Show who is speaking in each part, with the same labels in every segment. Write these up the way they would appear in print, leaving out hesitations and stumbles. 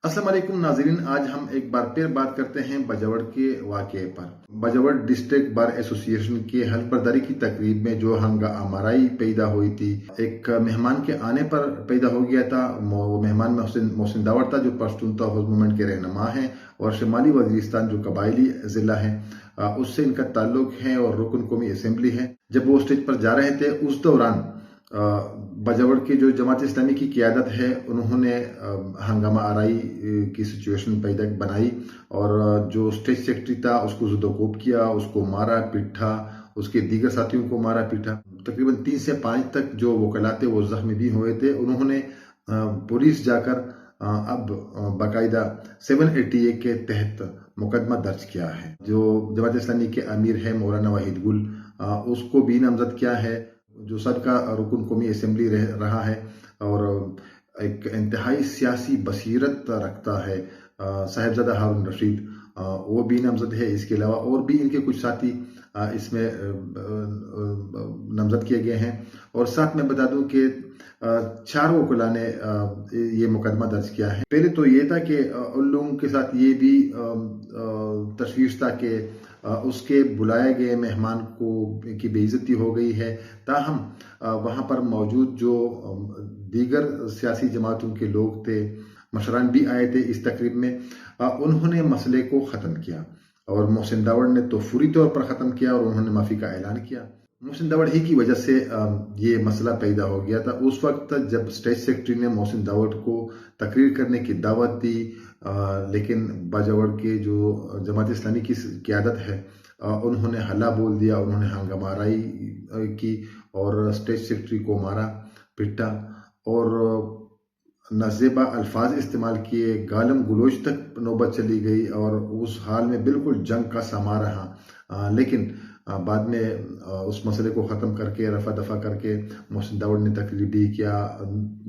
Speaker 1: अस्सलाम वालेकुम नाज़रीन, आज हम एक बार फिर बात करते हैं बजवड़ के वाक़ये पर। बजवड़ डिस्ट्रिक्ट बार एसोसिएशन की हल्फ बर्दारी की तकरीब में जो हंगामाई पैदा हुई थी, एक मेहमान के आने पर पैदा हो गया था। मेहमान मोहसिन दावड़ था, जो पश्तून तहफ़्फ़ुज़ मूवमेंट के रहनुमा हैं और शुमाली वज़ीरिस्तान जो कबायली ज़िला है उससे इनका ताल्लुक है और रुकन कौमी असेंबली है। जब वो स्टेज पर जा रहे थे उस दौरान बजवड़ की जो जमात इस्लामी की क़यादत है उन्होंने हंगामा आराई की सिचुएशन पैदा बनाई और जो स्टेट सेक्रेटरी था उसको ज़ुदोकोब किया, उसको मारा पीटा, उसके दीगर साथियों को मारा पीटा। तकरीबन 3 से 5 तक जो वकला थे वो जख्मी भी हुए थे। उन्होंने पुलिस जाकर अब बाकायदा 780A के तहत मुकदमा दर्ज किया है। जो जमात इस्लामी के अमीर है मौलाना वाहिद गुल, उसको भी नामजद किया है, जो सबका रुकन कौमी असेंबली रहा है और एक इंतहाई सियासी बसीरत रखता है। साहिबजादा हारून रशीद वो भी नामजद है। इसके अलावा और भी इनके कुछ साथी इसमें नामजद किए गए हैं। और साथ में बता दूं कि 4 वकला ने ये मुकदमा दर्ज किया है। पहले तो ये था कि उन लोगों के साथ ये भी तशवीश था कि उसके बुलाए गए मेहमान को की बेइज्जती हो गई है। ताहम वहाँ पर मौजूद जो दीगर सियासी जमातों के लोग थे, मशरान भी आए थे इस तकरीब में, उन्होंने मसले को ख़त्म किया और मोहसिन दावड़ ने तो फौरी तौर पर ख़त्म किया और उन्होंने माफ़ी का ऐलान किया। मोहसिन दावड़ ही की वजह से ये मसला पैदा हो गया था। उस वक्त जब स्टेट सेक्रेटरी ने मोहसिन दावड़ को तकरीर करने की दावत दी, लेकिन बजवड़ के जो जमात इस्लामी की क़यादत है उन्होंने हल्ला बोल दिया, उन्होंने हंगामाराई की और स्टेट सेक्रेटरी को मारा पिटा और नाज़ेबा अल्फाज इस्तेमाल किए, गालम गलोच तक नौबत चली गई और उस हाल में बिल्कुल जंग का समा रहा। लेकिन बाद में उस मसले को ख़त्म करके रफा दफा करके मोहसिन दावड़ ने तकरीब भी किया।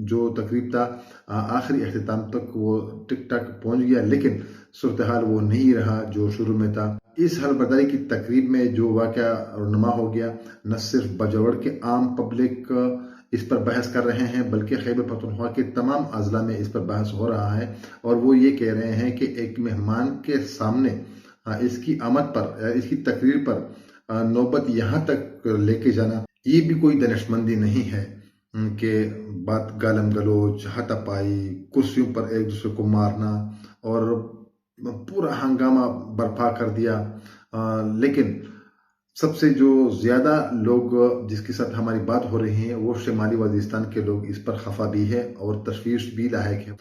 Speaker 1: जो तकरीब था आखिरी अख्तिताम तक वो टिक टाक पहुँच गया, लेकिन सूरत हाल वो नहीं रहा जो शुरू में था। इस हल्फ बर्दारी की तकरीब में जो वाक़या रुनुमा हो गया, न सिर्फ बजवड़ के आम पब्लिक इस पर बहस कर रहे हैं बल्कि खैबर पख्तूनख्वा के तमाम अजला में इस पर बहस हो रहा है और वो ये कह रहे हैं कि एक मेहमान के सामने इसकी आमद पर, इसकी तकरीर पर नौबत यहाँ तक लेके जाना, ये भी कोई दनिशमंदी नहीं है कि बात गालम गलोच, हाथापाई, कुर्सियों पर एक दूसरे को मारना और पूरा हंगामा बर्पा कर दिया। लेकिन सबसे जो ज़्यादा लोग जिसके साथ हमारी बात हो रही है वो शुमाली वज़ीरिस्तान के लोग इस पर खफा भी है और तशवीश भी लायक है।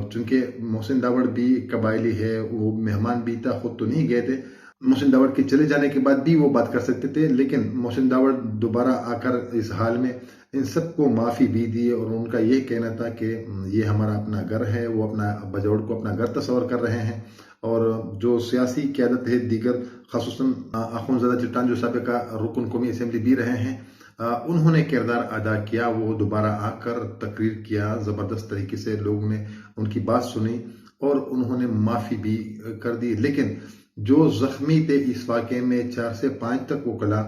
Speaker 1: चूँकि मोहसिन दावड़ भी कबायली है, वो मेहमान भी था, खुद तो नहीं गए थे। मोहसिन दावड़ के चले जाने के बाद भी वो बात कर सकते थे, लेकिन मोहसिन दावड़ दोबारा आकर इस हाल में इन सबको माफ़ी भी दी और उनका ये कहना था कि ये हमारा अपना घर है। वो अपना बजवड़ को अपना घर तस्वर कर रहे हैं और जो सियासी क़यादत है दीगर ख़ासुसन अख़ुंज़ादा चिट्टान जो साबिक़ा रुकन कौमी असेंबली भी रहे हैं, उन्होंने किरदार अदा किया। वो दोबारा आकर तकरीर किया, ज़बरदस्त तरीके से लोगों ने उनकी बात सुनी और उन्होंने माफ़ी भी कर दी। लेकिन जो ज़ख्मी थे इस वाक़े में 4 से 5 तक वकला,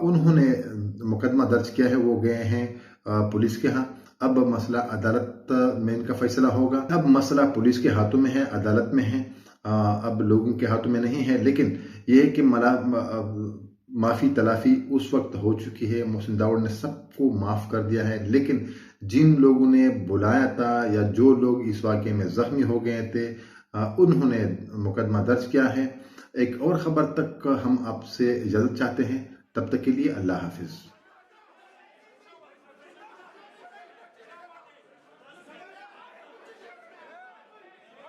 Speaker 1: उन्होंने मुकदमा दर्ज किया है, वो गए हैं पुलिस के यहाँ। अब मसला अदालत में इनका फैसला होगा। अब मसला पुलिस के हाथों में है, अदालत में है, अब लोगों के हाथों में नहीं है। लेकिन ये है कि माफ़ी तलाफ़ी उस वक्त हो चुकी है, मोहसिन दावड़ ने सबको माफ़ कर दिया है। लेकिन जिन लोगों ने बुलाया था या जो लोग इस वाक़े में ज़ख्मी हो गए थे, उन्होंने मुकदमा दर्ज किया है। एक और ख़बर तक हम आपसे इजाज़त चाहते हैं, तब तक के लिए अल्लाह हाफिज़।